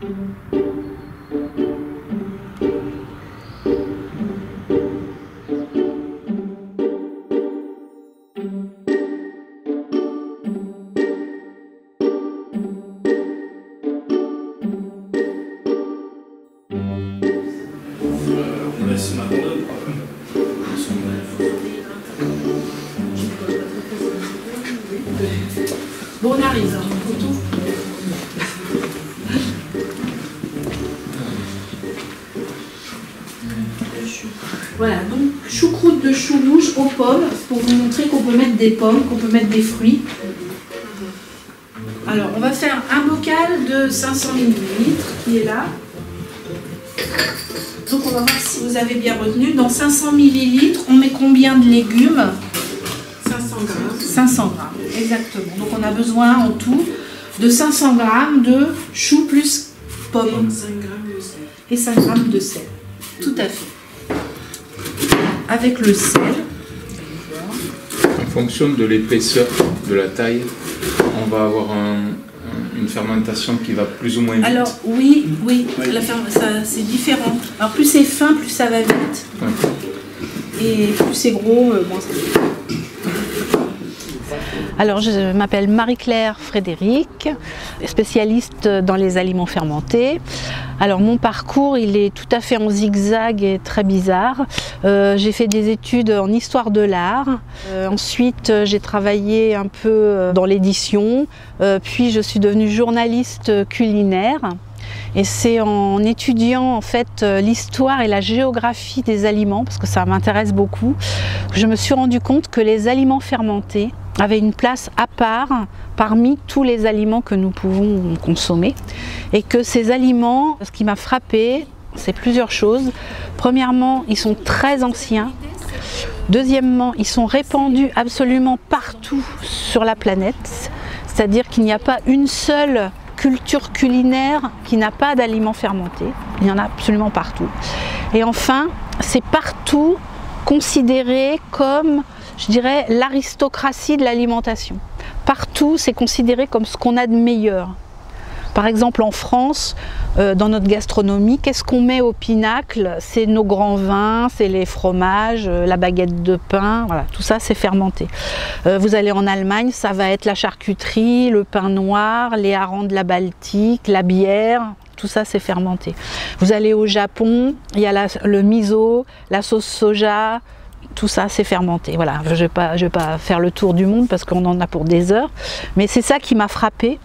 Bon, on arrive. Voilà, donc choucroute de chou rouge aux pommes, pour vous montrer qu'on peut mettre des pommes, qu'on peut mettre des fruits. Alors, on va faire un bocal de 500 ml qui est là. Donc, on va voir si vous avez bien retenu. Dans 500 ml, on met combien de légumes? 500 grammes. 500 grammes, exactement. Donc, on a besoin en tout de 500 grammes de chou plus pommes. Et 5 grammes de sel. Et 5 grammes de sel. Tout à fait. Avec le sel. En fonction de l'épaisseur, de la taille, on va avoir une fermentation qui va plus ou moins vite. Alors oui, c'est différent. Alors plus c'est fin, plus ça va vite. Ouais. Et plus c'est gros, moins ça va vite. Alors je m'appelle Marie-Claire Frédéric, spécialiste dans les aliments fermentés. Alors mon parcours il est tout à fait en zigzag et très bizarre. J'ai fait des études en histoire de l'art. Ensuite j'ai travaillé un peu dans l'édition. Puis je suis devenue journaliste culinaire. Et c'est en étudiant en fait l'histoire et la géographie des aliments, parce que ça m'intéresse beaucoup, que je me suis rendu compte que les aliments fermentés avaient une place à part parmi tous les aliments que nous pouvons consommer. Et que ces aliments, ce qui m'a frappé, c'est plusieurs choses. Premièrement, ils sont très anciens. Deuxièmement, ils sont répandus absolument partout sur la planète. C'est-à-dire qu'il n'y a pas une seule culture culinaire qui n'a pas d'aliments fermentés. Il y en a absolument partout. Et enfin, c'est partout considéré comme, je dirais, l'aristocratie de l'alimentation. Partout, c'est considéré comme ce qu'on a de meilleur. Par exemple, en France, dans notre gastronomie, qu'est-ce qu'on met au pinacle? C'est nos grands vins, c'est les fromages, la baguette de pain, voilà, tout ça c'est fermenté. Vous allez en Allemagne, ça va être la charcuterie, le pain noir, les harengs de la Baltique, la bière, tout ça c'est fermenté. Vous allez au Japon, il y a le miso, la sauce soja, tout ça c'est fermenté. Voilà, je vais pas faire le tour du monde parce qu'on en a pour des heures, mais c'est ça qui m'a frappée.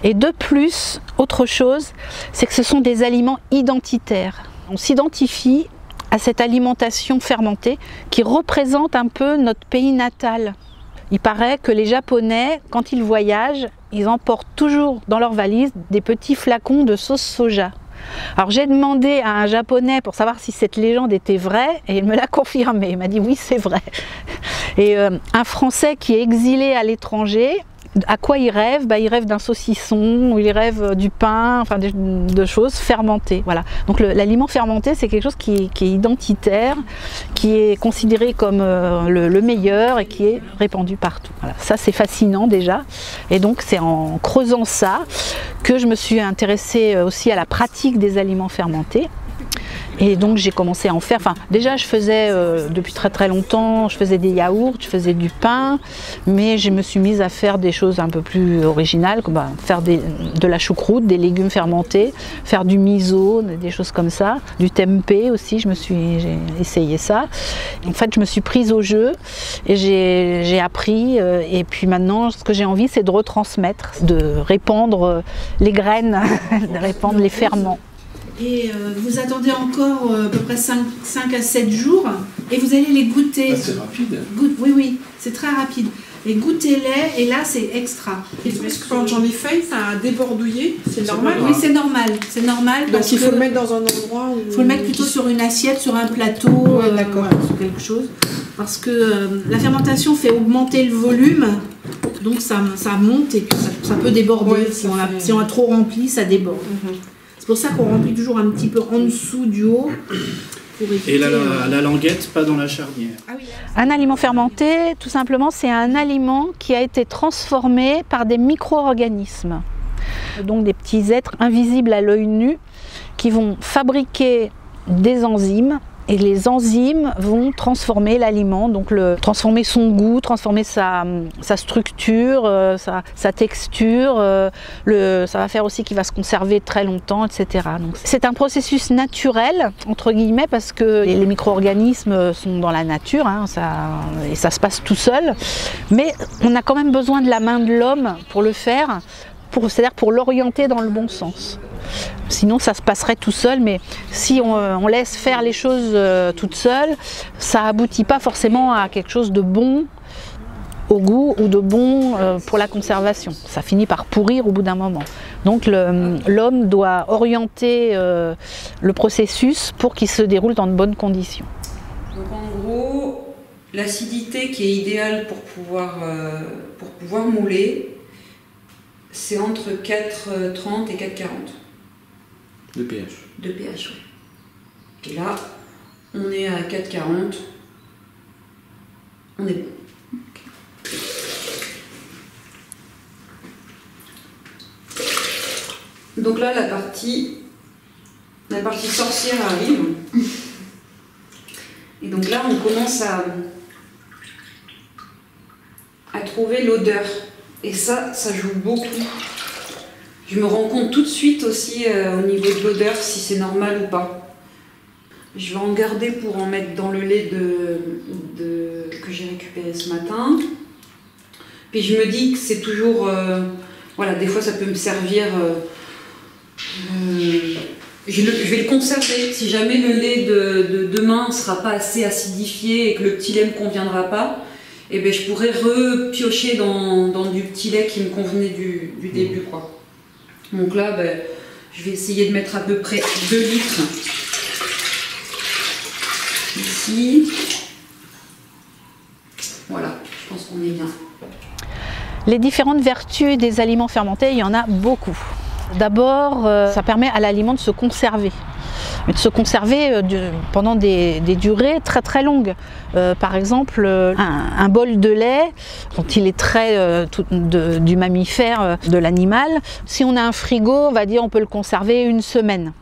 Et de plus, autre chose, c'est que ce sont des aliments identitaires. On s'identifie à cette alimentation fermentée qui représente un peu notre pays natal. Il paraît que les Japonais, quand ils voyagent, ils emportent toujours dans leur valise des petits flacons de sauce soja. Alors j'ai demandé à un Japonais pour savoir si cette légende était vraie et il me l'a confirmé. Il m'a dit oui, c'est vrai. Et un Français qui est exilé à l'étranger, à quoi il rêve? Il rêve d'un saucisson, ou il rêve du pain, enfin de choses fermentées. Voilà. Donc l'aliment fermenté, c'est quelque chose qui est identitaire, qui est considéré comme le meilleur et qui est répandu partout. Voilà. Ça, c'est fascinant déjà. Et donc, c'est en creusant ça que je me suis intéressée aussi à la pratique des aliments fermentés. Et donc j'ai commencé à en faire, enfin déjà je faisais depuis très longtemps, je faisais des yaourts, je faisais du pain, mais je me suis mise à faire des choses un peu plus originales, comme faire de la choucroute, des légumes fermentés, faire du miso, des choses comme ça, du tempeh aussi, j'ai essayé ça. En fait je me suis prise au jeu et j'ai appris et puis maintenant ce que j'ai envie c'est de retransmettre, de répandre les graines, de répandre les ferments. Et vous attendez encore à peu près 5 à 7 jours et vous allez les goûter. Ah, c'est rapide. Oui, c'est très rapide. Et goûtez-les et là c'est extra. Est-ce que quand j'en ai fait, ça a débordouillé? C'est normal? Oui, c'est normal. C'est normal. Donc il faut le mettre dans un endroit où... Il faut le mettre plutôt sur une assiette, sur un plateau, d'accord. Sur quelque chose. Parce que la fermentation fait augmenter le volume, donc ça monte et puis ça peut déborder. Ouais, si on a trop rempli, ça déborde. C'est pour ça qu'on remplit toujours un petit peu en dessous du haut. Et la languette, pas dans la charnière. Ah oui, Un aliment fermenté, tout simplement, c'est un aliment qui a été transformé par des micro-organismes. Donc des petits êtres invisibles à l'œil nu qui vont fabriquer des enzymes. Et les enzymes vont transformer l'aliment, donc transformer son goût, transformer sa structure, sa texture. Ça va faire aussi qu'il va se conserver très longtemps, etc. Donc c'est un processus naturel, entre guillemets, parce que les micro-organismes sont dans la nature, hein, et ça se passe tout seul. Mais on a quand même besoin de la main de l'homme pour le faire, c'est-à-dire pour l'orienter dans le bon sens. Sinon ça se passerait tout seul, mais si on laisse faire les choses toutes seules, ça aboutit pas forcément à quelque chose de bon au goût ou de bon pour la conservation. Ça finit par pourrir au bout d'un moment. Donc l'homme doit orienter le processus pour qu'il se déroule dans de bonnes conditions. Donc en gros, l'acidité qui est idéale pour pouvoir mouler, c'est entre 4,30 et 4,40. De pH. De pH, oui. Et là, on est à 4,40. On est bon. Okay. Donc là, la partie sorcière arrive. Et donc là, on commence à trouver l'odeur. Et ça joue beaucoup. Je me rends compte tout de suite aussi au niveau de l'odeur si c'est normal ou pas. Je vais en garder pour en mettre dans le lait que j'ai récupéré ce matin. Puis je me dis que c'est toujours... voilà, des fois ça peut me servir... je vais le conserver. Si jamais le lait de demain ne sera pas assez acidifié et que le petit lait ne me conviendra pas, eh ben, je pourrais repiocher dans du petit lait qui me convenait du début, quoi. Donc là, ben, je vais essayer de mettre à peu près 2 litres ici. Voilà, je pense qu'on est bien. Les différentes vertus des aliments fermentés, il y en a beaucoup. D'abord, ça permet à l'aliment de se conserver. Mais de se conserver pendant des durées très très longues. Par exemple, un bol de lait, quand il est trait du mammifère, de l'animal, si on a un frigo, on va dire on peut le conserver 1 semaine.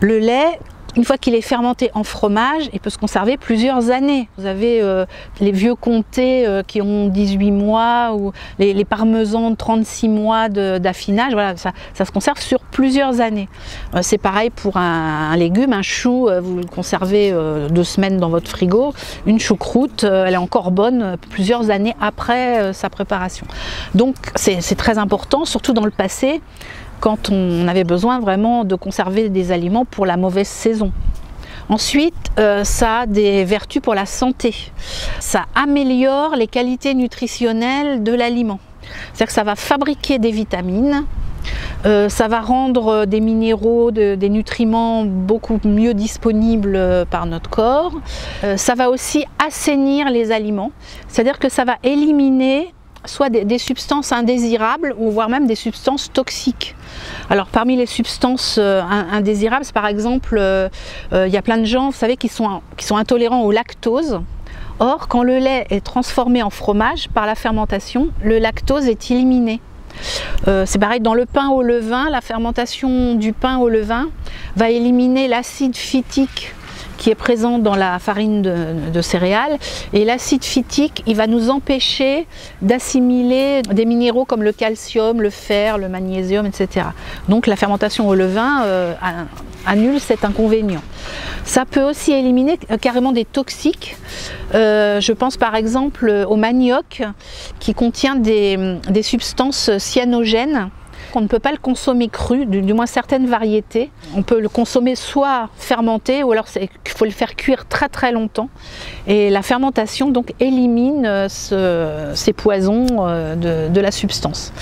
Le lait, une fois qu'il est fermenté en fromage, il peut se conserver plusieurs années. Vous avez les vieux comtés qui ont 18 mois ou les parmesans de 36 mois d'affinage. Voilà, ça se conserve sur plusieurs années. C'est pareil pour un légume, un chou, vous le conservez 2 semaines dans votre frigo. Une choucroute, elle est encore bonne plusieurs années après sa préparation. Donc c'est très important, surtout dans le passé, quand on avait besoin vraiment de conserver des aliments pour la mauvaise saison. Ensuite, ça a des vertus pour la santé. Ça améliore les qualités nutritionnelles de l'aliment. C'est-à-dire que ça va fabriquer des vitamines, ça va rendre des minéraux, des nutriments beaucoup mieux disponibles par notre corps. Ça va aussi assainir les aliments, c'est-à-dire que ça va éliminer soit des substances indésirables ou voire même des substances toxiques. Alors parmi les substances indésirables, par exemple, il y a plein de gens, vous savez, qui sont intolérants au lactose. Or, quand le lait est transformé en fromage par la fermentation, le lactose est éliminé. C'est pareil dans le pain au levain, la fermentation du pain au levain va éliminer l'acide phytique qui est présent dans la farine de céréales, et l'acide phytique, il va nous empêcher d'assimiler des minéraux comme le calcium, le fer, le magnésium, etc. Donc la fermentation au levain annule cet inconvénient. Ça peut aussi éliminer carrément des toxiques. Je pense par exemple au manioc qui contient des substances cyanogènes. On ne peut pas le consommer cru, du moins certaines variétés. On peut le consommer soit fermenté ou alors il faut le faire cuire très très longtemps. Et la fermentation donc élimine ces poisons de la substance.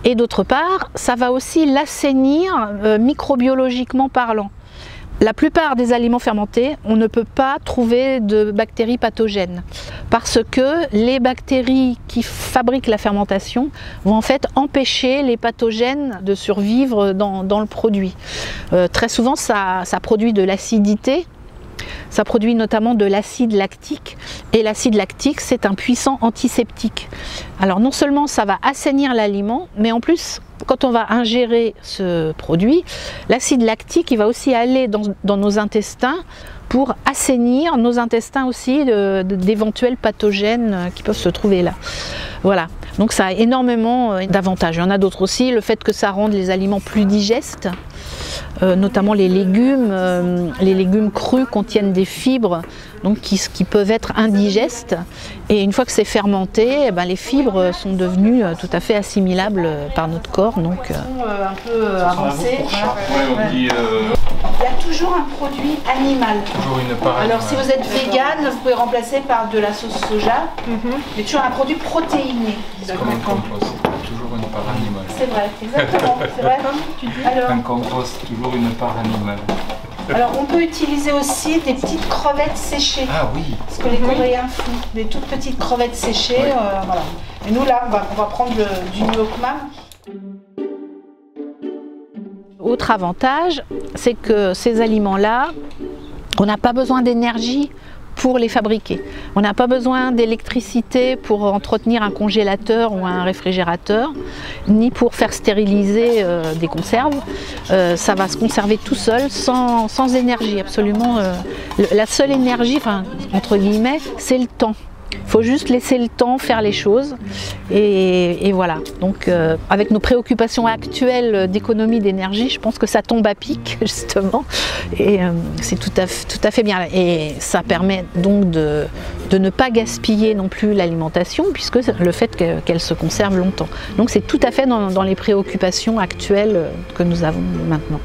Et d'autre part, ça va aussi l'assainir microbiologiquement parlant. La plupart des aliments fermentés, on ne peut pas trouver de bactéries pathogènes parce que les bactéries qui fabriquent la fermentation vont en fait empêcher les pathogènes de survivre dans le produit. Très souvent, ça produit de l'acidité. Ça produit notamment de l'acide lactique, et l'acide lactique c'est un puissant antiseptique. Alors non seulement ça va assainir l'aliment, mais en plus quand on va ingérer ce produit, l'acide lactique il va aussi aller dans nos intestins pour assainir nos intestins aussi d'éventuels pathogènes qui peuvent se trouver là. Voilà, donc ça a énormément d'avantages. Il y en a d'autres aussi, le fait que ça rende les aliments plus digestes, notamment les légumes crus contiennent des fibres donc qui peuvent être indigestes, et une fois que c'est fermenté, eh ben, les fibres sont devenues tout à fait assimilables par notre corps. Donc, un peu avancé. Il y a toujours un produit animal. Alors si vous êtes vegan, vous pouvez remplacer par de la sauce soja, mais toujours un produit protéiné. C'est comme un compost, toujours une part animale. C'est vrai, exactement. C'est vrai, comme tu dis. Alors, un compost, toujours une part animale. Alors on peut utiliser aussi des petites crevettes séchées. Ah oui. Ce que les Coréens font, des toutes petites crevettes séchées. Oui. Voilà. Et nous là, on va prendre du Nuokmam. Autre avantage, c'est que ces aliments-là, on n'a pas besoin d'énergie pour les fabriquer. On n'a pas besoin d'électricité pour entretenir un congélateur ou un réfrigérateur, ni pour faire stériliser des conserves. Ça va se conserver tout seul, sans énergie, absolument. La seule énergie, enfin, entre guillemets, c'est le temps. Il faut juste laisser le temps faire les choses et voilà. Donc avec nos préoccupations actuelles d'économie d'énergie, je pense que ça tombe à pic justement, et c'est tout à fait bien. Et ça permet donc de ne pas gaspiller non plus l'alimentation, puisque le fait qu'elle se conserve longtemps. Donc c'est tout à fait dans les préoccupations actuelles que nous avons maintenant.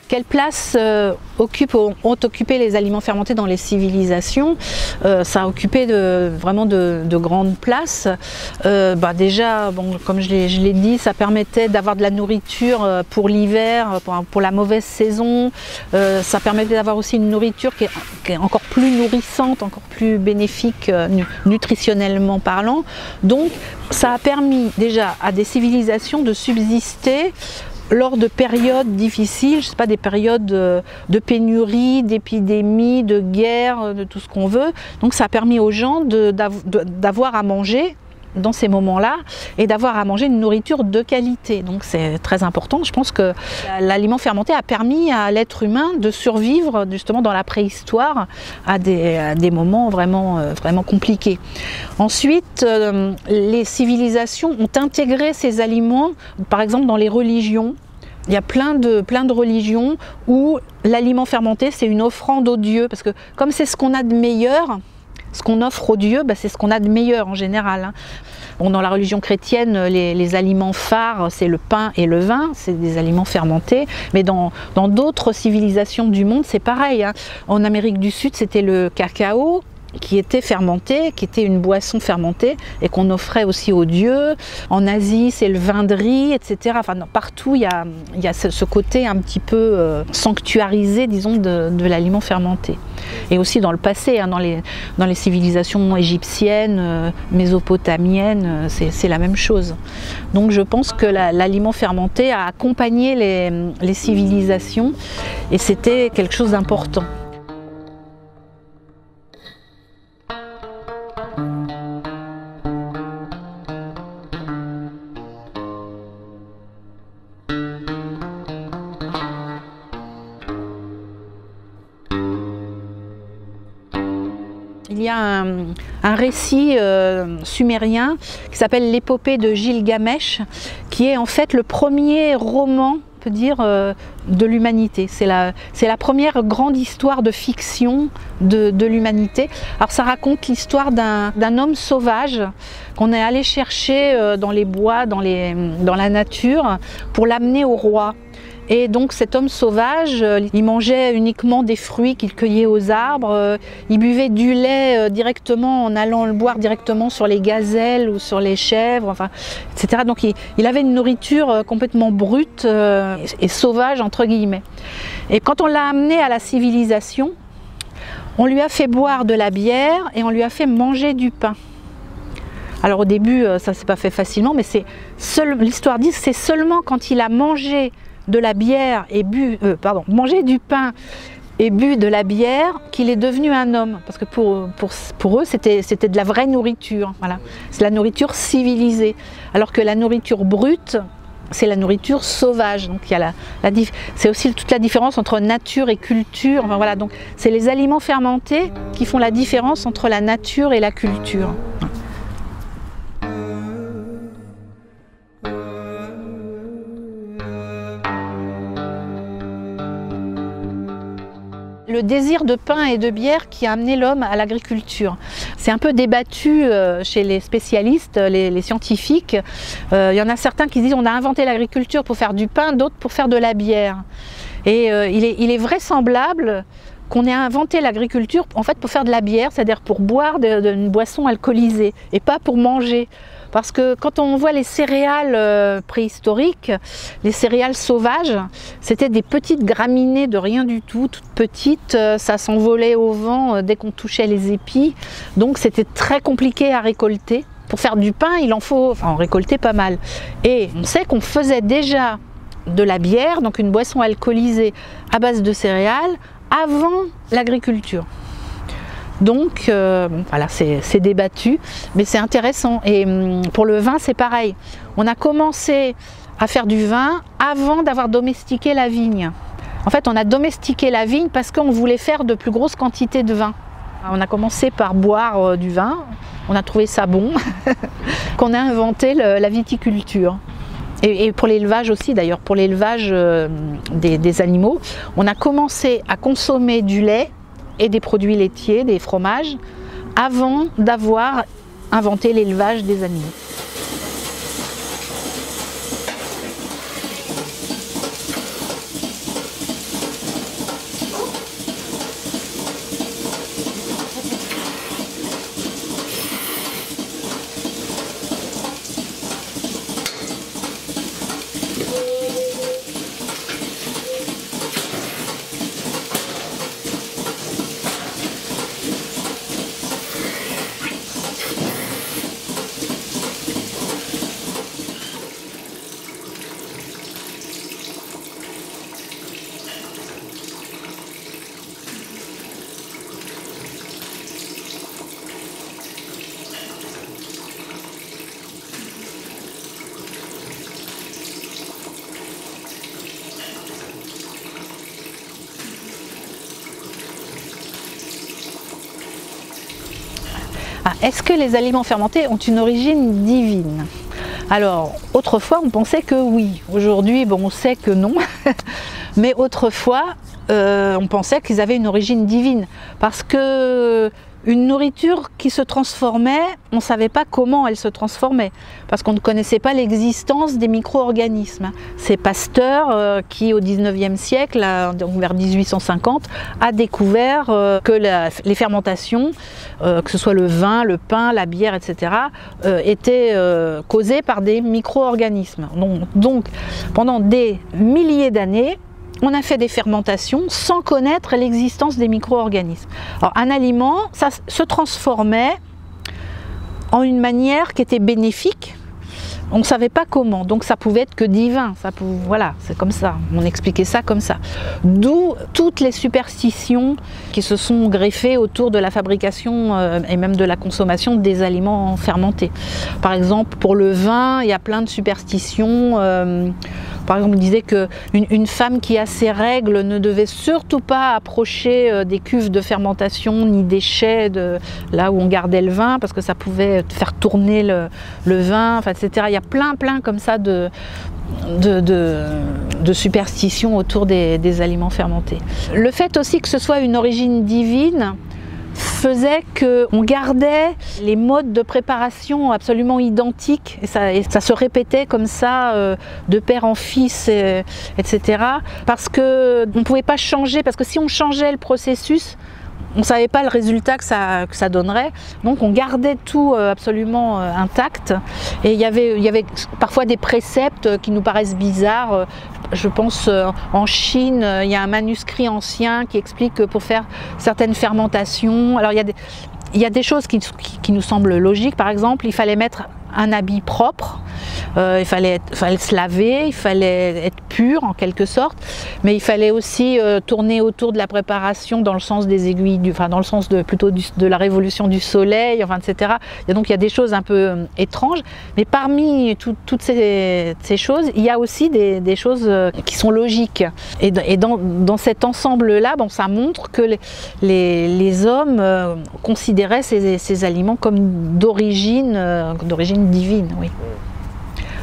Quelle place ont occupé les aliments fermentés dans les civilisations? Ça a occupé vraiment de grandes places. Déjà, bon, comme je l'ai dit, ça permettait d'avoir de la nourriture pour l'hiver, pour la mauvaise saison. Ça permettait d'avoir aussi une nourriture qui est encore plus nourrissante, encore plus bénéfique nutritionnellement parlant. Donc ça a permis déjà à des civilisations de subsister lors de périodes difficiles, je sais pas, des périodes de pénurie, d'épidémie, de guerre, de tout ce qu'on veut. Donc ça a permis aux gens d'avoir à manger dans ces moments-là et d'avoir à manger une nourriture de qualité. Donc c'est très important. Je pense que l'aliment fermenté a permis à l'être humain de survivre justement dans la préhistoire à des moments vraiment compliqués. Ensuite, les civilisations ont intégré ces aliments, par exemple dans les religions. Il y a plein de religions où l'aliment fermenté c'est une offrande aux dieux, parce que comme c'est ce qu'on a de meilleur, ce qu'on offre aux dieux, c'est ce qu'on a de meilleur en général. Bon, dans la religion chrétienne, les aliments phares, c'est le pain et le vin, c'est des aliments fermentés. Mais dans d'autres civilisations du monde, c'est pareil. En Amérique du Sud, c'était le cacao qui était fermenté, qui était une boisson fermentée et qu'on offrait aussi aux dieux. En Asie, c'est le vin de riz, etc. Enfin, partout, il y a ce côté un petit peu sanctuarisé, disons, de l'aliment fermenté. Et aussi dans le passé, dans les civilisations égyptiennes, mésopotamiennes, c'est la même chose. Donc je pense que l'aliment fermenté a accompagné les civilisations et c'était quelque chose d'important. Il y a un récit sumérien qui s'appelle l'épopée de Gilgamesh, qui est en fait le premier roman, on peut dire, de l'humanité. C'est la première grande histoire de fiction de l'humanité. Alors ça raconte l'histoire d'un homme sauvage qu'on est allé chercher dans les bois, dans la nature, pour l'amener au roi. Et donc cet homme sauvage, il mangeait uniquement des fruits qu'il cueillait aux arbres, il buvait du lait directement en allant le boire directement sur les gazelles ou sur les chèvres, enfin, etc. Donc il avait une nourriture complètement brute et sauvage entre guillemets. Et quand on l'a amené à la civilisation, on lui a fait boire de la bière et on lui a fait manger du pain. Alors au début, ça ne s'est pas fait facilement, mais l'histoire dit que c'est seulement quand il a mangé de la bière et mangé du pain et bu de la bière qu'il est devenu un homme. Parce que pour eux, c'était de la vraie nourriture. Voilà. C'est la nourriture civilisée. Alors que la nourriture brute, c'est la nourriture sauvage. Donc il y a c'est aussi toute la différence entre nature et culture. Enfin, voilà. Donc c'est les aliments fermentés qui font la différence entre la nature et la culture. Le désir de pain et de bière qui a amené l'homme à l'agriculture. C'est un peu débattu chez les spécialistes, les scientifiques. Il y en a certains qui disent qu'on a inventé l'agriculture pour faire du pain, d'autres pour faire de la bière. Et il est vraisemblable qu'on ait inventé l'agriculture en fait pour faire de la bière, c'est-à-dire pour boire une boisson alcoolisée et pas pour manger. Parce que quand on voit les céréales préhistoriques, les céréales sauvages, c'était des petites graminées de rien du tout, toutes petites, ça s'envolait au vent dès qu'on touchait les épis, donc c'était très compliqué à récolter. Pour faire du pain, il en faut en récolter pas mal. Et on sait qu'on faisait déjà de la bière, donc une boisson alcoolisée à base de céréales, avant l'agriculture. Donc voilà, c'est débattu, mais c'est intéressant. Et pour le vin, c'est pareil. On a commencé à faire du vin avant d'avoir domestiqué la vigne. En fait, on a domestiqué la vigne parce qu'on voulait faire de plus grosses quantités de vin. On a commencé par boire du vin, on a trouvé ça bon, qu'on a inventé la viticulture. Et pour l'élevage aussi d'ailleurs, pour l'élevage des animaux, on a commencé à consommer du lait et des produits laitiers, des fromages, avant d'avoir inventé l'élevage des animaux. Est-ce que les aliments fermentés ont une origine divine? Alors, autrefois, on pensait que oui. Aujourd'hui, bon, on sait que non. Mais autrefois, on pensait qu'ils avaient une origine divine. Parce que une nourriture qui se transformait, on ne savait pas comment elle se transformait. Parce qu'on ne connaissait pas l'existence des micro-organismes. C'est Pasteur qui, au 19e siècle, donc vers 1850, a découvert que les fermentations, que ce soit le vin, le pain, la bière, etc., étaient causées par des micro-organismes. Donc, pendant des milliers d'années, on a fait des fermentations sans connaître l'existence des micro-organismes. Alors, un aliment, ça se transformait en une manière qui était bénéfique. On ne savait pas comment, donc ça pouvait être que divin. Voilà, c'est comme ça, on expliquait ça comme ça. D'où toutes les superstitions qui se sont greffées autour de la fabrication et même de la consommation des aliments fermentés. Par exemple, pour le vin, il y a plein de superstitions. Par exemple, on disait qu'une femme qui a ses règles ne devait surtout pas approcher des cuves de fermentation ni des chais là où on gardait le vin parce que ça pouvait faire tourner le vin, enfin, etc. Il y a plein comme ça de superstitions autour des aliments fermentés. Le fait aussi que ce soit une origine divine faisait qu'on gardait les modes de préparation absolument identiques et ça se répétait comme ça de père en fils, etc. Parce qu'on ne pouvait pas changer, parce que si on changeait le processus, on ne savait pas le résultat que ça donnerait, donc on gardait tout absolument intact. Et il y avait parfois des préceptes qui nous paraissent bizarres. Je pense en Chine, il y a un manuscrit ancien qui explique que pour faire certaines fermentations, alors il y a des choses qui nous semblent logiques. Par exemple, il fallait mettre un habit propre, il fallait se laver, il fallait être pur en quelque sorte, mais il fallait aussi tourner autour de la préparation dans le sens des aiguilles, dans le sens plutôt de la révolution du soleil, etc. Donc il y a des choses un peu étranges, mais parmi toutes ces choses, il y a aussi des choses qui sont logiques. Et dans cet ensemble-là, bon, ça montre que les hommes considéraient ces aliments comme d'origine divine, oui.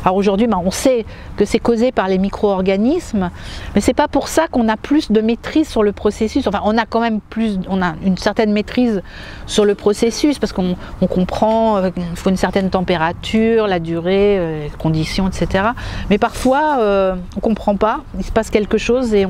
Alors aujourd'hui, on sait que c'est causé par les micro-organismes, mais c'est pas pour ça qu'on a plus de maîtrise sur le processus. Enfin, on a quand même une certaine maîtrise sur le processus, parce qu'on comprend qu'il faut une certaine température, la durée, les conditions, etc. Mais parfois, on comprend pas, il se passe quelque chose et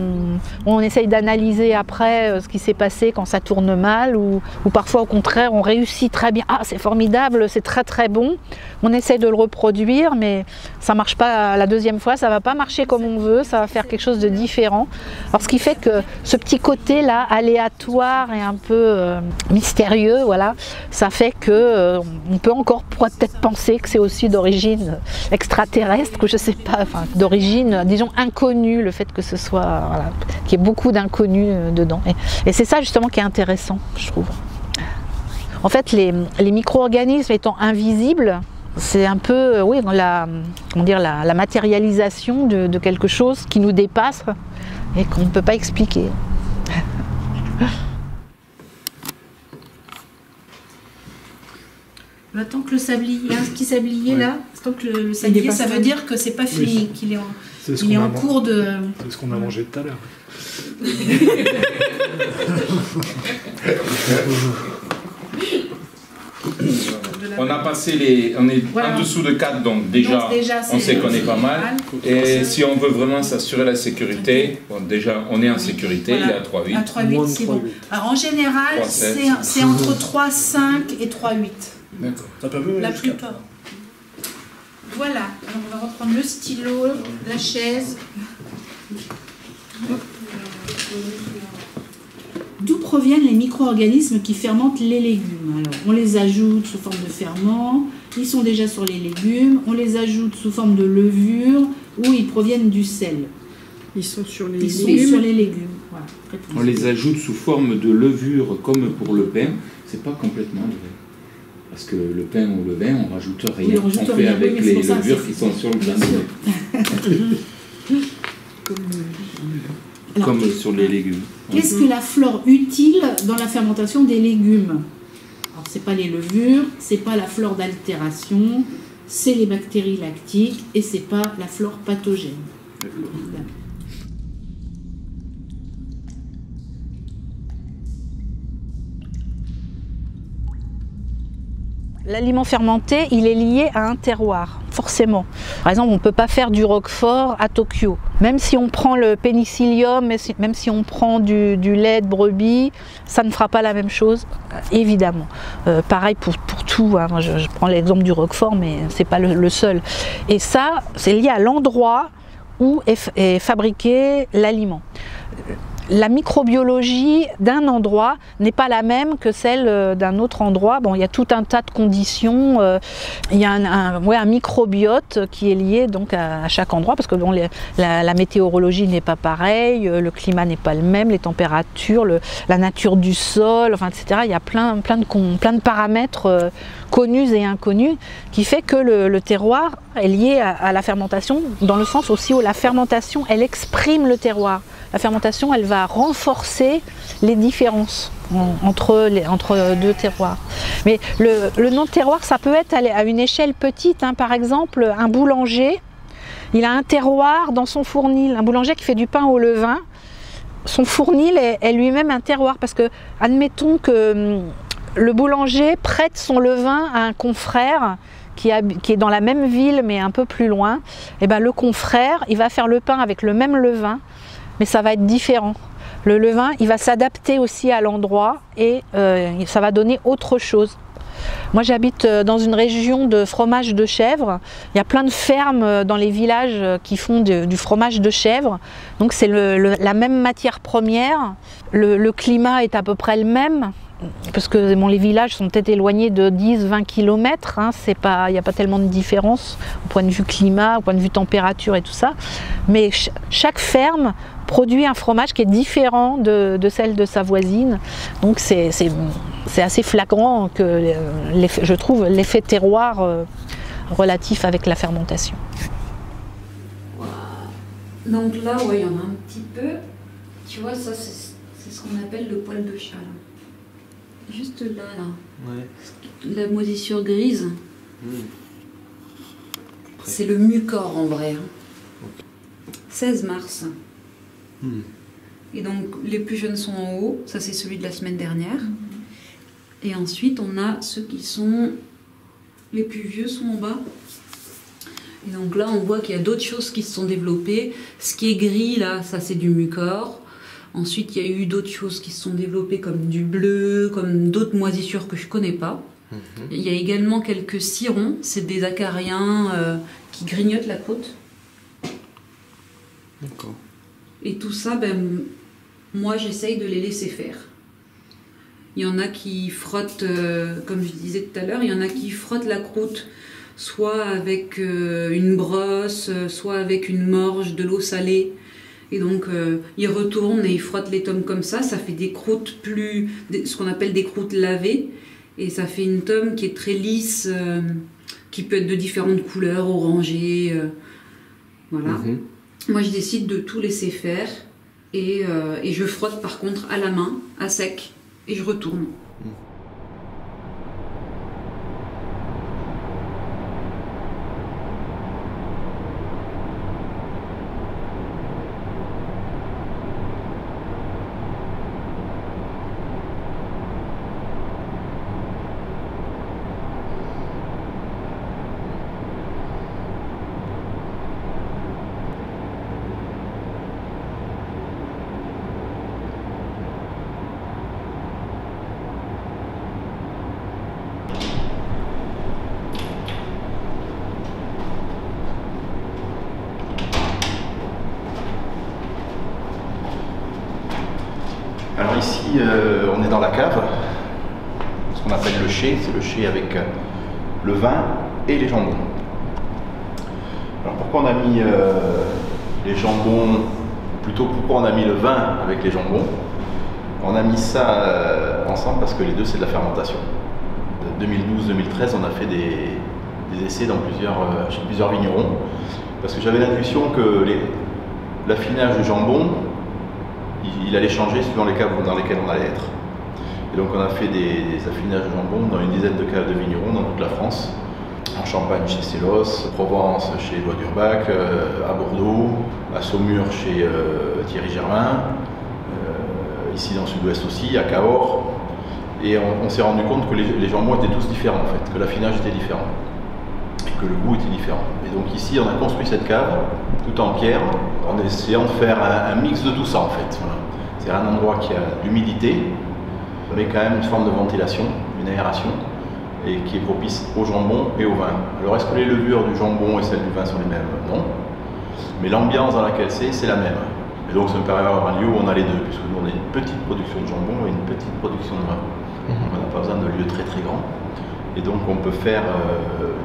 on essaye d'analyser après ce qui s'est passé quand ça tourne mal, ou parfois au contraire, on réussit très bien. Ah, c'est formidable, c'est très très bon. On essaie de le reproduire, mais ça marche pas la deuxième fois, ça va pas marcher comme on veut, ça va faire quelque chose de différent. Alors ce qui fait que ce petit côté là, aléatoire et un peu mystérieux, voilà, ça fait que on peut encore peut-être penser que c'est aussi d'origine extraterrestre, que je sais pas, enfin d'origine, disons inconnue, le fait que ce soit, voilà, qu'il y ait beaucoup d'inconnus dedans. Et c'est ça justement qui est intéressant, je trouve. En fait, les micro-organismes étant invisibles, c'est un peu, oui, la matérialisation de quelque chose qui nous dépasse et qu'on ne peut pas expliquer. Tant que le sablier, il y a un petit sablier là, tant que le sablier, ça veut dire que c'est pas fini, qu'il est en cours de... C'est ce qu'on a mangé tout à l'heure. On a passé on est en dessous de 4, donc déjà on sait qu'on est pas mal. Et si on veut vraiment s'assurer la sécurité, bon, déjà on est en sécurité, voilà. Il est à 3,8. À 3,8, c'est bon. Alors en général, c'est entre 3,5 et 3,8. D'accord. Ça peut même la plupart. Voilà, alors on va reprendre le stylo, la chaise. D'où proviennent les micro-organismes qui fermentent les légumes? Alors, on les ajoute sous forme de ferment, ils sont déjà sur les légumes, on les ajoute sous forme de levure ou ils proviennent du sel. Ils sont sur les légumes. Voilà, on les ajoute sous forme de levure comme pour le pain, c'est pas complètement vrai. Parce que le pain ou le vin, on rajoute rien. Oui, on fait rien, avec les levures qui sont sur le pain. Comme sur les légumes. Qu'est-ce que la flore utile dans la fermentation des légumes? Alors, c'est pas les levures, c'est pas la flore d'altération, c'est les bactéries lactiques et c'est pas la flore pathogène. L'aliment fermenté, il est lié à un terroir, forcément. Par exemple, on ne peut pas faire du roquefort à Tokyo. Même si on prend le pénicillium, même si on prend du lait de brebis, ça ne fera pas la même chose, évidemment. Pareil pour tout, hein. Je prends l'exemple du roquefort, mais ce n'est pas le seul. Et ça, c'est lié à l'endroit où est fabriqué l'aliment. La microbiologie d'un endroit n'est pas la même que celle d'un autre endroit. Bon, il y a tout un tas de conditions. Il y a un microbiote qui est lié donc à chaque endroit, parce que bon, la météorologie n'est pas pareille, le climat n'est pas le même, les températures, la nature du sol, enfin, etc. Il y a plein de paramètres connus et inconnus qui fait que le terroir est lié à la fermentation, dans le sens aussi où la fermentation, elle exprime le terroir. La fermentation, elle va renforcer les différences entre deux terroirs. Mais le nom de terroir, ça peut être à une échelle petite, hein. Par exemple, un boulanger, il a un terroir dans son fournil. Un boulanger qui fait du pain au levain, son fournil est lui-même un terroir, parce que admettons que le boulanger prête son levain à un confrère qui est dans la même ville mais un peu plus loin, et ben le confrère il va faire le pain avec le même levain, mais ça va être différent. Le levain il va s'adapter aussi à l'endroit et ça va donner autre chose. Moi j'habite dans une région de fromage de chèvre, il y a plein de fermes dans les villages qui font du fromage de chèvre, donc c'est la même matière première, le climat est à peu près le même, parce que bon, les villages sont peut-être éloignés de 10-20 km, hein, il n'y a pas tellement de différence au point de vue climat, au point de vue température et tout ça, mais chaque ferme produit un fromage qui est différent de celle de sa voisine, donc c'est assez flagrant que je trouve l'effet terroir relatif avec la fermentation. Donc là, ouais, il y en a un petit peu, tu vois, ça c'est ce qu'on appelle le poil de chat. Là. Juste là, ouais. La moisissure grise, c'est le mucor en vrai. Hein. 16 mars. Et donc les plus jeunes sont en haut, ça c'est celui de la semaine dernière. Et ensuite on a ceux qui sont les plus vieux sont en bas. Et donc là on voit qu'il y a d'autres choses qui se sont développées. Ce qui est gris là, ça c'est du mucor. Ensuite, il y a eu d'autres choses qui se sont développées comme du bleu, comme d'autres moisissures que je ne connais pas. Il y a également quelques cirons, c'est des acariens qui grignotent la croûte. D'accord. Et tout ça, ben, moi j'essaye de les laisser faire. Il y en a qui frottent, comme je disais tout à l'heure, il y en a qui frottent la croûte soit avec une brosse, soit avec une morge, de l'eau salée. Et donc, ils retournent et ils frottent les tomes comme ça fait des croûtes ce qu'on appelle des croûtes lavées. Et ça fait une tome qui est très lisse, qui peut être de différentes couleurs, orangée, voilà. Moi, je décide de tout laisser faire et je frotte par contre à la main, à sec, et je retourne. Alors ici, on est dans la cave, ce qu'on appelle le chai, c'est le chai avec le vin et les jambons. Alors pourquoi on a mis les jambons, plutôt pourquoi on a mis le vin avec les jambons? On a mis ça ensemble parce que les deux c'est de la fermentation. De 2012-2013, on a fait des essais chez plusieurs vignerons, parce que j'avais l'intuition que l'affinage du jambon, il allait changer suivant les caves dans lesquelles on allait être. Et donc on a fait des affinages de jambon dans une dizaine de caves de vignerons dans toute la France. En Champagne chez Célos, Provence chez Lois d'Urbac, à Bordeaux, à Saumur chez Thierry Germain, ici dans le sud-ouest aussi, à Cahors. Et on s'est rendu compte que les jambons étaient tous différents en fait, que l'affinage était différent. Et que le goût était différent. Et donc ici on a construit cette cave, tout en pierre, en essayant de faire un mix de tout ça en fait. Voilà. C'est un endroit qui a de l'humidité, mais quand même une forme de ventilation, une aération, et qui est propice au jambon et au vin. Alors est-ce que les levures du jambon et celles du vin sont les mêmes? Non. Mais l'ambiance dans laquelle c'est la même. Et donc ça me permet d'avoir un lieu où on a les deux, puisque nous on a une petite production de jambon et une petite production de vin. On n'a pas besoin de lieux très très grands. Et donc on peut faire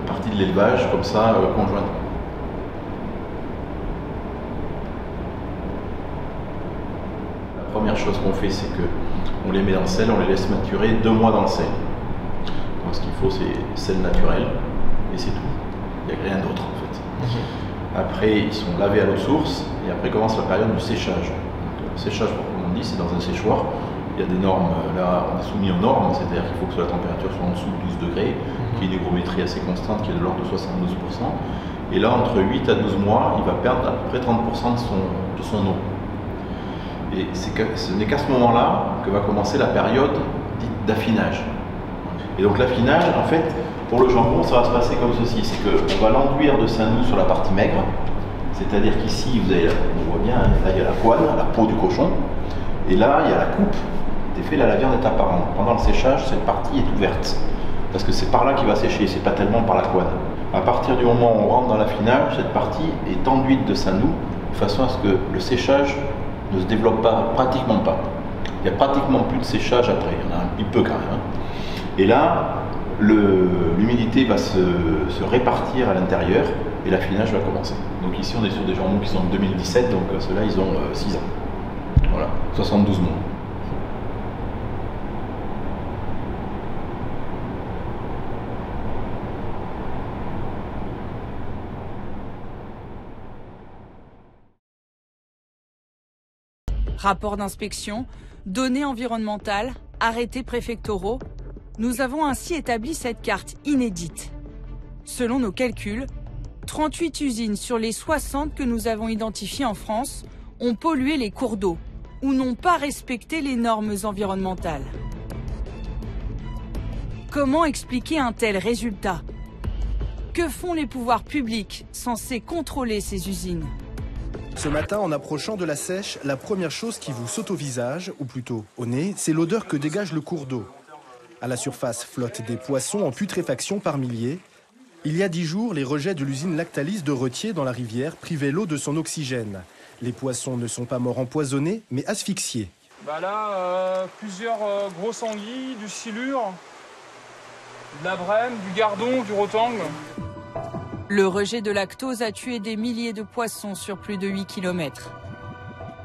partie de l'élevage comme ça, conjointement. La première chose qu'on fait, c'est qu'on les met dans le sel, on les laisse maturer 2 mois dans le sel. Donc ce qu'il faut, c'est sel naturel, et c'est tout. Il n'y a rien d'autre en fait. Après, ils sont lavés à l'eau de source, et après commence la période du séchage. Donc, le séchage, proprement dit, c'est dans un séchoir. Il y a des normes, là on est soumis aux normes, c'est-à-dire qu'il faut que la température soit en dessous de 12 degrés, qu'il y ait une hygrométrie assez constante qui est de l'ordre de 72%. Et là, entre 8 à 12 mois, il va perdre à peu près 30% de son eau. Et ce n'est qu'à ce moment-là que va commencer la période dite d'affinage. Et donc l'affinage, en fait, pour le jambon, ça va se passer comme ceci. C'est qu'on va l'enduire de Saint-Nou sur la partie maigre. C'est-à-dire qu'ici, vous avez, on voit bien, là il y a la poigne, la peau du cochon. Et là, il y a la coupe. En effet, là, la viande est apparente. Pendant le séchage, cette partie est ouverte. Parce que c'est par là qu'il va sécher, c'est pas tellement par la couenne. À partir du moment où on rentre dans l'affinage, cette partie est enduite de Saint-Nou, de façon à ce que le séchage ne se développe pas, pratiquement pas. Il n'y a pratiquement plus de séchage après, il y en a un petit peu quand même. Et là, l'humidité va se répartir à l'intérieur et l'affinage va commencer. Donc ici, on est sur des jambons qui sont de 2017, donc ceux-là, ils ont 6 ans. Voilà, 72 mois. Rapport d'inspection, données environnementales, arrêtés préfectoraux. Nous avons ainsi établi cette carte inédite. Selon nos calculs, 38 usines sur les 60 que nous avons identifiées en France ont pollué les cours d'eau ou n'ont pas respecté les normes environnementales. Comment expliquer un tel résultat? Que font les pouvoirs publics censés contrôler ces usines? Ce matin, en approchant de la sèche, la première chose qui vous saute au visage, ou plutôt au nez, c'est l'odeur que dégage le cours d'eau. À la surface flottent des poissons en putréfaction par milliers. Il y a 10 jours, les rejets de l'usine Lactalis de Retier dans la rivière privaient l'eau de son oxygène. Les poissons ne sont pas morts empoisonnés, mais asphyxiés. Là, plusieurs grosses anguilles, du silure, de la brème, du gardon, du rotangle. Le rejet de lactose a tué des milliers de poissons sur plus de 8 km.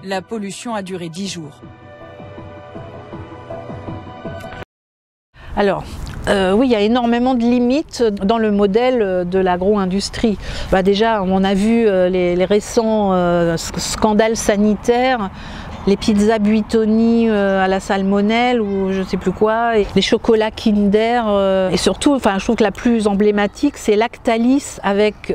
La pollution a duré 10 jours. Alors, oui, il y a énormément de limites dans le modèle de l'agro-industrie. Déjà, on a vu les récents scandales sanitaires, les pizzas Buitoni à la salmonelle ou je sais plus quoi, et les chocolats Kinder, et surtout, je trouve que la plus emblématique, c'est Lactalis avec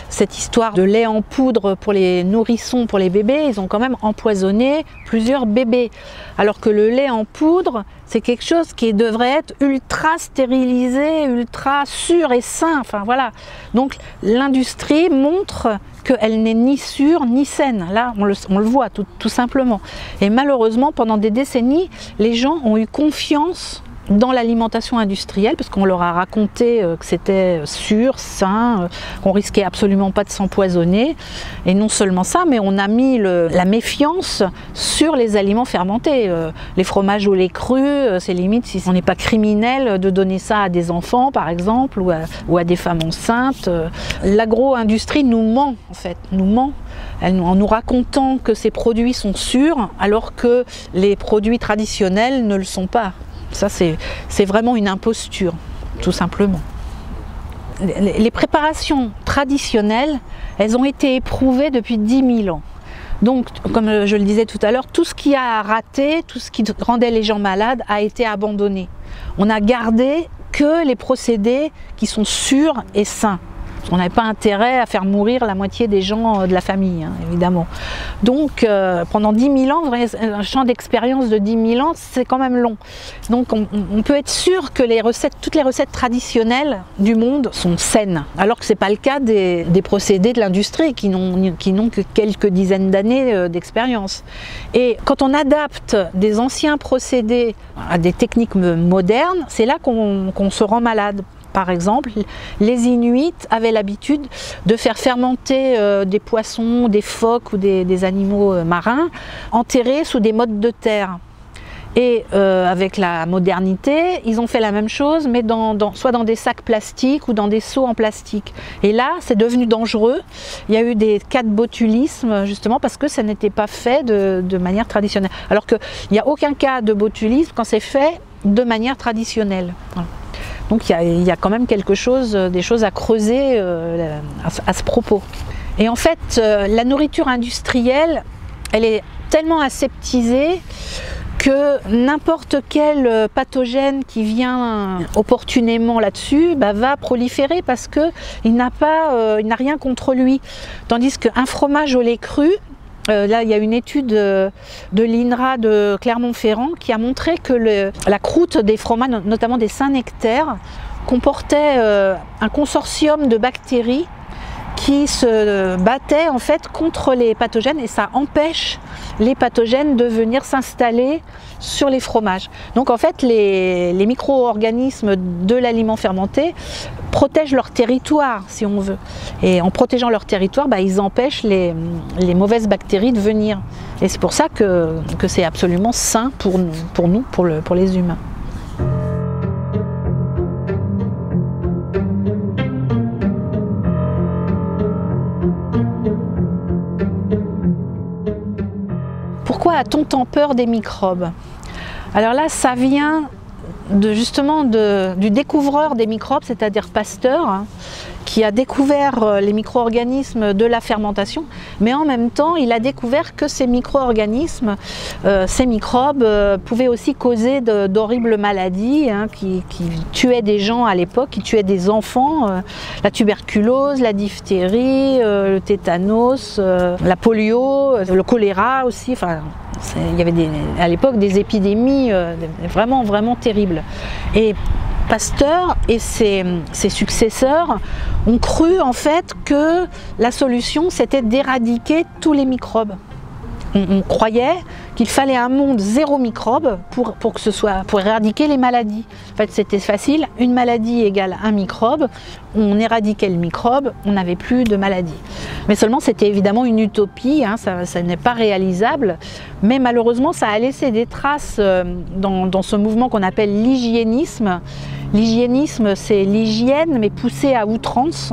cette histoire de lait en poudre pour les nourrissons, pour les bébés. Ils ont quand même empoisonné plusieurs bébés, alors que le lait en poudre, c'est quelque chose qui devrait être ultra stérilisé, ultra sûr et sain. Voilà. Donc l'industrie montre qu'elle n'est ni sûre ni saine. Là, on le voit tout simplement. Et malheureusement, pendant des décennies, les gens ont eu confiance dans l'alimentation industrielle, parce qu'on leur a raconté que c'était sûr, sain, qu'on risquait absolument pas de s'empoisonner. Et non seulement ça, mais on a mis la méfiance sur les aliments fermentés. Les fromages au lait cru, c'est limite si on n'est pas criminel de donner ça à des enfants, par exemple, ou à des femmes enceintes. L'agro-industrie nous ment, en fait, nous ment. En nous racontant que ces produits sont sûrs, alors que les produits traditionnels ne le sont pas. Ça, c'est vraiment une imposture, tout simplement. Les préparations traditionnelles, elles ont été éprouvées depuis 10 000 ans. Donc, comme je le disais tout à l'heure, tout ce qui a raté, tout ce qui rendait les gens malades a été abandonné. On a gardé que les procédés qui sont sûrs et sains. On n'avait pas intérêt à faire mourir la moitié des gens de la famille, évidemment. Donc, pendant 10 000 ans, un champ d'expérience de 10 000 ans, c'est quand même long. Donc, on peut être sûr que toutes les recettes traditionnelles du monde sont saines, alors que ce n'est pas le cas des procédés de l'industrie qui n'ont que quelques dizaines d'années d'expérience. Et quand on adapte des anciens procédés à des techniques modernes, c'est là qu'on se rend malade. Par exemple, les Inuits avaient l'habitude de faire fermenter des poissons, des phoques ou des animaux marins enterrés sous des mottes de terre. Et avec la modernité, ils ont fait la même chose, mais soit dans des sacs plastiques ou dans des seaux en plastique. Et là, c'est devenu dangereux. Il y a eu des cas de botulisme, justement, parce que ça n'était pas fait de manière traditionnelle. Alors qu'il n'y a aucun cas de botulisme quand c'est fait de manière traditionnelle. Voilà. Donc il y a quand même des choses à creuser à ce propos. Et en fait, la nourriture industrielle, elle est tellement aseptisée que n'importe quel pathogène qui vient opportunément là-dessus va proliférer parce qu'il n'a rien contre lui. Tandis qu'un fromage au lait cru, Là, il y a une étude de l'INRA de Clermont-Ferrand qui a montré que la croûte des fromages, notamment des Saint-Nectaire, comportait un consortium de bactéries qui se battaient en fait contre les pathogènes, et ça empêche les pathogènes de venir s'installer sur les fromages. Donc en fait, les micro-organismes de l'aliment fermenté protègent leur territoire, si on veut. Et en protégeant leur territoire, ils empêchent les mauvaises bactéries de venir. Et c'est pour ça que c'est absolument sain pour nous, pour les humains. Pourquoi a-t-on tant peur des microbes? Alors là, ça vient justement du découvreur des microbes, c'est-à-dire Pasteur, qui a découvert les micro-organismes de la fermentation, mais en même temps, il a découvert que ces micro-organismes, ces microbes, pouvaient aussi causer d'horribles maladies qui tuaient des gens à l'époque, qui tuaient des enfants, la tuberculose, la diphtérie, le tétanos, la polio, le choléra aussi. Enfin, il y avait à l'époque des épidémies vraiment, vraiment terribles. Et Pasteur et ses successeurs ont cru en fait que la solution c'était d'éradiquer tous les microbes. On croyait qu'il fallait un monde zéro microbe pour éradiquer les maladies. En fait, c'était facile, une maladie égale un microbe, on éradiquait le microbe, on n'avait plus de maladie. Mais seulement c'était évidemment une utopie, ça n'est pas réalisable, mais malheureusement ça a laissé des traces dans ce mouvement qu'on appelle l'hygiénisme. L'hygiénisme, c'est l'hygiène, mais poussée à outrance,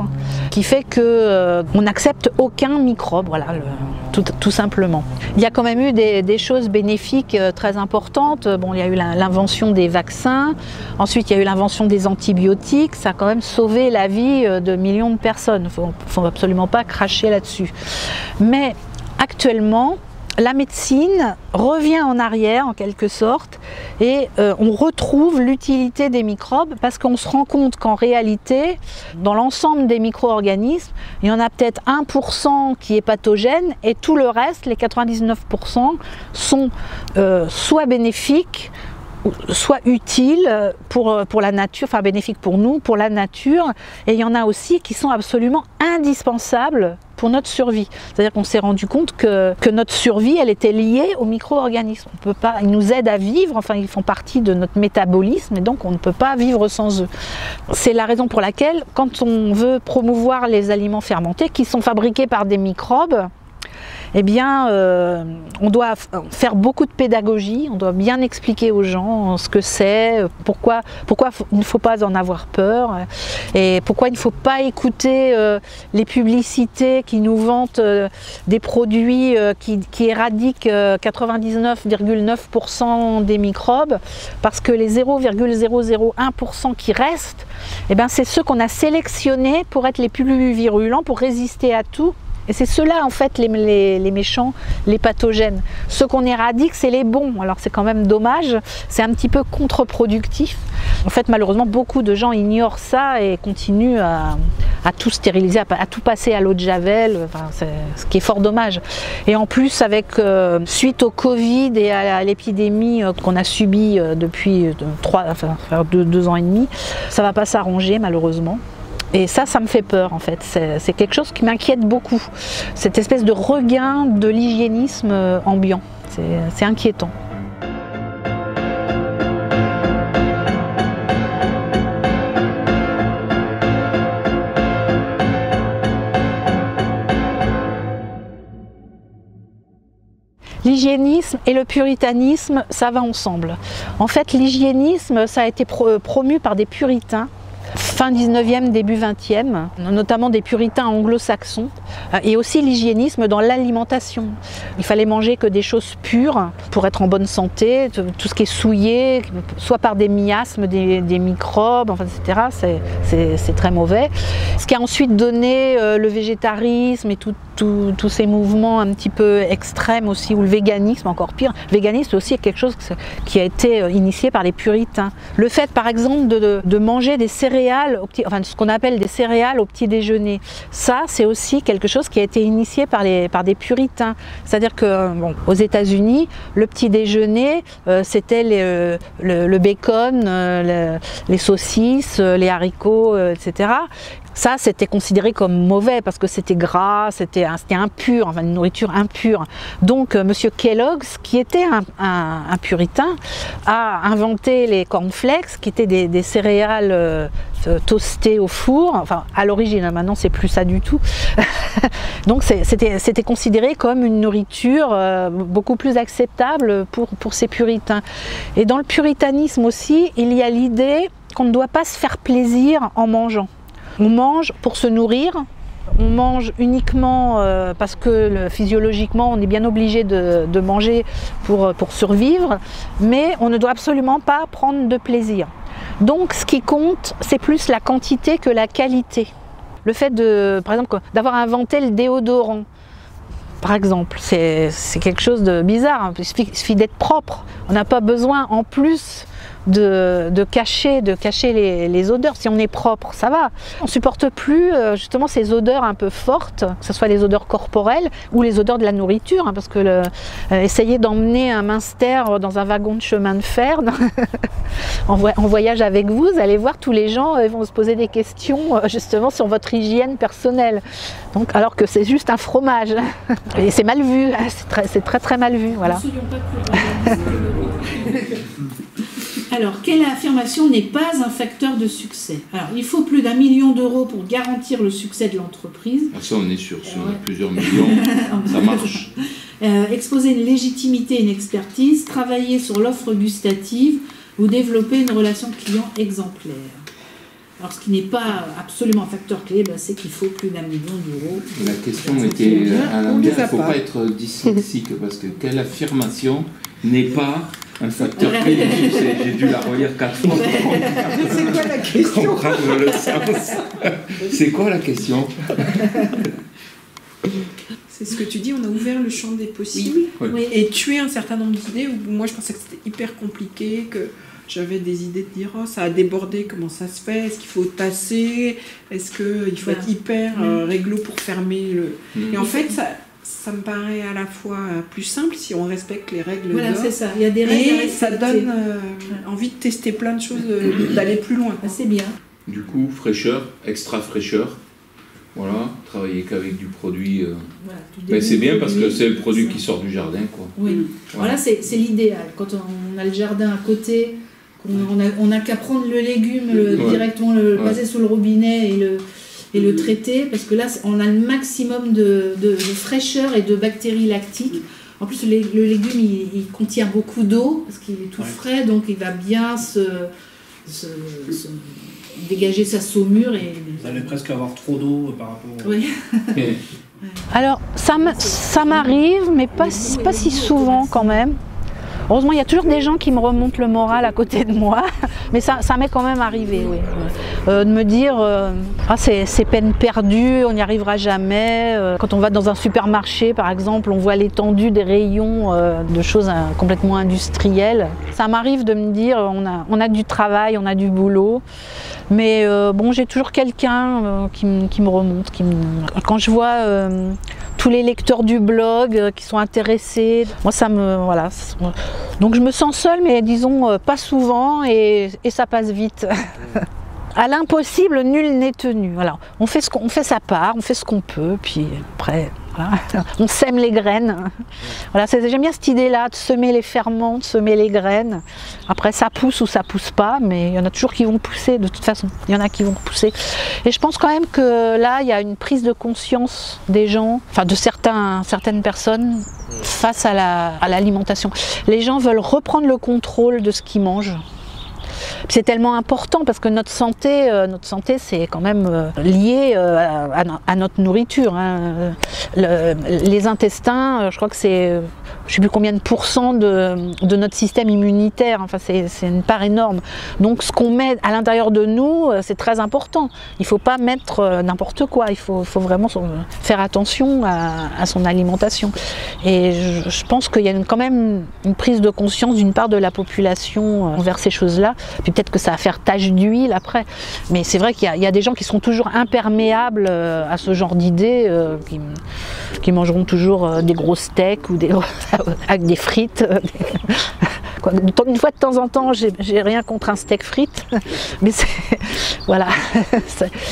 qui fait qu'on n'accepte aucun microbe, voilà, tout simplement. Il y a quand même eu des choses bénéfiques très importantes. Bon, il y a eu l'invention des vaccins, ensuite il y a eu l'invention des antibiotiques, ça a quand même sauvé la vie de millions de personnes. Il ne faut absolument pas cracher là-dessus. Mais actuellement, la médecine revient en arrière en quelque sorte et on retrouve l'utilité des microbes parce qu'on se rend compte qu'en réalité, dans l'ensemble des micro-organismes, il y en a peut-être 1% qui est pathogène et tout le reste, les 99%, sont soit bénéfiques, soit utiles pour la nature, enfin bénéfiques pour nous, pour la nature, et il y en a aussi qui sont absolument indispensables pour notre survie. C'est-à-dire qu'on s'est rendu compte que notre survie, elle était liée aux micro-organismes. On peut pas, ils nous aident à vivre, enfin ils font partie de notre métabolisme et donc on ne peut pas vivre sans eux. C'est la raison pour laquelle, quand on veut promouvoir les aliments fermentés qui sont fabriqués par des microbes, eh bien, on doit faire beaucoup de pédagogie, on doit bien expliquer aux gens ce que c'est, pourquoi il ne faut pas en avoir peur, et pourquoi il ne faut pas écouter les publicités qui nous vantent des produits qui éradiquent 99,9% des microbes, parce que les 0,001% qui restent, eh bien, c'est ceux qu'on a sélectionnés pour être les plus virulents, pour résister à tout. Et c'est ceux-là, en fait, les méchants, les pathogènes. Ceux qu'on éradique, c'est les bons. Alors c'est quand même dommage, c'est un petit peu contre-productif. En fait, malheureusement, beaucoup de gens ignorent ça et continuent à tout stériliser, à tout passer à l'eau de Javel, enfin, ce qui est fort dommage. Et en plus, suite au Covid et à l'épidémie qu'on a subie depuis 2 ans et demi, ça ne va pas s'arranger, malheureusement. Et ça me fait peur en fait, c'est quelque chose qui m'inquiète beaucoup, cette espèce de regain de l'hygiénisme ambiant, c'est inquiétant. L'hygiénisme et le puritanisme, ça va ensemble. En fait, l'hygiénisme, ça a été promu par des puritains, fin 19e, début 20e, notamment des puritains anglo-saxons, et aussi l'hygiénisme dans l'alimentation. Il fallait manger que des choses pures pour être en bonne santé, tout ce qui est souillé, soit par des miasmes, des microbes, enfin, etc., c'est très mauvais. Ce qui a ensuite donné le végétarisme et tous ces mouvements un petit peu extrêmes aussi, ou le véganisme, encore pire. Le véganisme aussi est quelque chose qui a été initié par les puritains. Le fait, par exemple, de manger des céréales céréales, enfin ce qu'on appelle des céréales au petit déjeuner. Ça, c'est aussi quelque chose qui a été initié par des puritains. C'est-à-dire que, bon, aux États-Unis, le petit déjeuner, c'était le bacon, les saucisses, les haricots, etc. Ça, c'était considéré comme mauvais parce que c'était gras, c'était impur, enfin une nourriture impure. Donc, Monsieur Kellogg's, qui était un puritain, a inventé les cornflakes, qui étaient des céréales toastées au four. Enfin, à l'origine, maintenant, c'est plus ça du tout. Donc, c'était considéré comme une nourriture beaucoup plus acceptable pour ces puritains. Et dans le puritanisme aussi, il y a l'idée qu'on ne doit pas se faire plaisir en mangeant. On mange pour se nourrir, on mange uniquement parce que physiologiquement on est bien obligé de manger pour survivre, mais on ne doit absolument pas prendre de plaisir. Donc ce qui compte, c'est plus la quantité que la qualité. Le fait par exemple, d'avoir inventé le déodorant, par exemple, c'est quelque chose de bizarre, il suffit d'être propre, on n'a pas besoin en plus de cacher les odeurs. Si on est propre, ça va. On ne supporte plus justement ces odeurs un peu fortes, que ce soit les odeurs corporelles ou les odeurs de la nourriture, hein, parce que essayer d'emmener un Munster dans un wagon de chemin de fer en voyage avec vous, vous allez voir, tous les gens vont se poser des questions justement sur votre hygiène personnelle. Donc, alors que c'est juste un fromage. Et c'est mal vu, c'est très très mal vu. Voilà. Alors, quelle affirmation n'est pas un facteur de succès? Alors, il faut plus d'1 million d'euros pour garantir le succès de l'entreprise. Ça, on est sûr, si on a plusieurs millions, ça marche. Exposer une légitimité et une expertise, travailler sur l'offre gustative ou développer une relation client exemplaire. Alors, ce qui n'est pas absolument un facteur clé, c'est qu'il faut plus d'1 million d'euros. La question était à l'envers, il ne faut pas être dyslexique, parce que quelle affirmation n'est pas un facteur clé? J'ai dû la relire 4 fois pour c'est quoi la question? comprendre le sens. C'est quoi la question? C'est ce que tu dis, on a ouvert le champ des possibles et tué un certain nombre d'idées où moi je pensais que c'était hyper compliqué, que j'avais des idées de dire oh, ça a débordé, comment ça se fait, est-ce qu'il faut tasser, est-ce qu'il faut être hyper réglo pour fermer le... Et en fait ça me paraît à la fois plus simple si on respecte les règles Voilà, d'or, c'est ça. Il y a des règles et ça donne envie de tester plein de choses, d'aller plus loin. C'est bien. Du coup, fraîcheur, extra fraîcheur. Voilà, travailler qu'avec du produit. Voilà, c'est bien parce que c'est le produit qui sort du jardin, quoi. Oui, voilà, c'est l'idéal. Quand on a le jardin à côté, on n'a qu'à prendre le légume directement, le passer sous le robinet et le traiter, parce que là, on a le maximum de fraîcheur et de bactéries lactiques. En plus, le légume, il contient beaucoup d'eau, parce qu'il est tout frais, donc il va bien dégager sa saumure. Vous allez presque avoir trop d'eau par rapport au... Oui. Alors, ça m'arrive, mais pas si souvent quand même. Heureusement, il y a toujours des gens qui me remontent le moral à côté de moi, mais ça m'est quand même arrivé, oui. De me dire, c'est peine perdue, on n'y arrivera jamais. Quand on va dans un supermarché, par exemple, on voit l'étendue des rayons de choses complètement industrielles. Ça m'arrive de me dire, on a du travail, on a du boulot, mais bon, j'ai toujours quelqu'un qui me remonte. Quand je vois tous les lecteurs du blog qui sont intéressés, moi ça me... Voilà. Donc je me sens seule, mais disons pas souvent, et ça passe vite. À l'impossible, nul n'est tenu. Voilà. On fait sa part, on fait ce qu'on peut, puis après, voilà. On sème les graines. Voilà, j'aime bien cette idée-là, de semer les ferments, de semer les graines. Après, ça pousse ou ça pousse pas, mais il y en a toujours qui vont pousser, de toute façon. Il y en a qui vont pousser. Et je pense quand même que là, il y a une prise de conscience des gens, enfin de certaines personnes, face à l'alimentation. Les gens veulent reprendre le contrôle de ce qu'ils mangent. C'est tellement important parce que notre santé c'est quand même lié à notre nourriture. Hein. Les intestins, je crois que c'est je ne sais plus combien de pourcents de notre système immunitaire. Enfin, c'est une part énorme. Donc ce qu'on met à l'intérieur de nous, c'est très important. Il ne faut pas mettre n'importe quoi. Il faut vraiment faire attention à son alimentation. Et je pense qu'il y a quand même une prise de conscience d'une part de la population envers ces choses-là. Puis peut-être que ça va faire tache d'huile après. Mais c'est vrai qu'il y a des gens qui sont toujours imperméables à ce genre d'idées, qui mangeront toujours des gros steaks ou avec des frites. Une fois de temps en temps, j'ai rien contre un steak frites, mais voilà,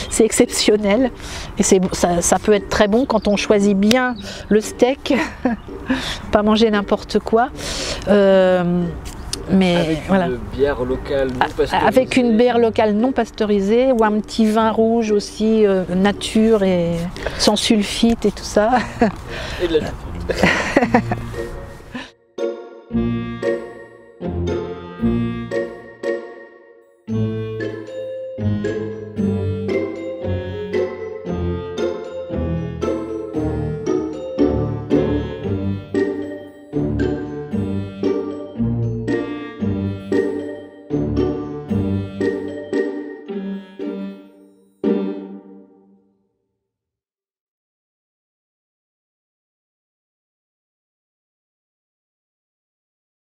c'est exceptionnel. Et ça peut être très bon quand on choisit bien le steak, pas manger n'importe quoi. Mais avec voilà. Une bière locale non pasteurisée. Avec une bière locale non pasteurisée ou un petit vin rouge aussi nature et sans sulfite et tout ça. Et de la sulfite.